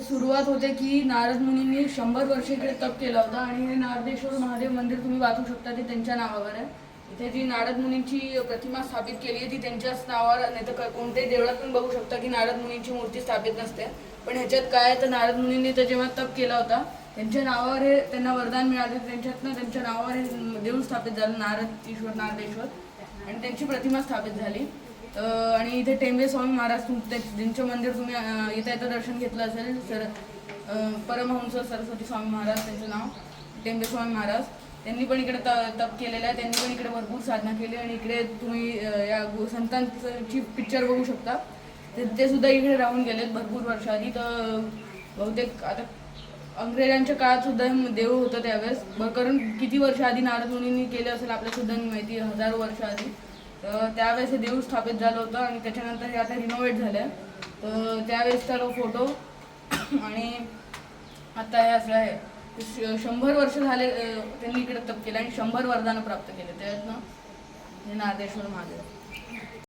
सुरुवात होते की नारद मुनींनी 100 वर्ष इकडे तप केला होता आणि हे नारदेश्वर महादेव मंदिर तुम्ही वाचू शकता ते त्यांच्या नावावर आहे. इथे जी नारद मुनींची प्रतिमा स्थापित केली आहे ती त्यांच्याच नावावर, नाही तर कोणत्याही देवळात पण बघू शकता की नारद मुनींची मूर्ती स्थापित नसते. पण ह्याच्यात काय आहे तर नारद मुनींनी तर जेव्हा तप केला होता त्यांच्या नावावर हे त्यांना वरदान मिळाले, त्यांच्यातनं त्यांच्या नावावर हे देऊळ स्थापित झालं नारदेश्वर आणि त्यांची प्रतिमा स्थापित झाली. आणि इथे टेंबे स्वामी महाराज ज्यांचं मंदिर तुम्ही येता येता दर्शन घेतलं असेल परमहंस सरस्वती स्वामी महाराज त्यांचं नाव टेंबे स्वामी महाराज, त्यांनी पण इकडे तप केलेलं आहे. त्यांनी पण इकडे भरपूर साधना केली आणि इकडे तुम्ही या संतांची पिक्चर बघू शकता. ते सुद्धा इकडे राहून गेलेत भरपूर वर्ष आधी. तर बहुतेक आता अंग्रेजांच्या काळात सुद्धा देव होतं त्यावेळेस, कारण किती वर्ष आधी नारद मुनींनी केलं असेल आपल्या सुद्धा माहिती, हजारो वर्ष आधी. तर त्यावेळेस हे देऊळ स्थापित झालं होतं आणि त्याच्यानंतर हे आता रिनोव्हेट झालं आहे. तर त्यावेळेस तर फोटो आणि आता हे असं आहे. 100 वर्ष झाले त्यांनी इकडे तप केलं आणि 100 वरदानं प्राप्त केले. त्यातनं हे नारदेश्वर महादेव.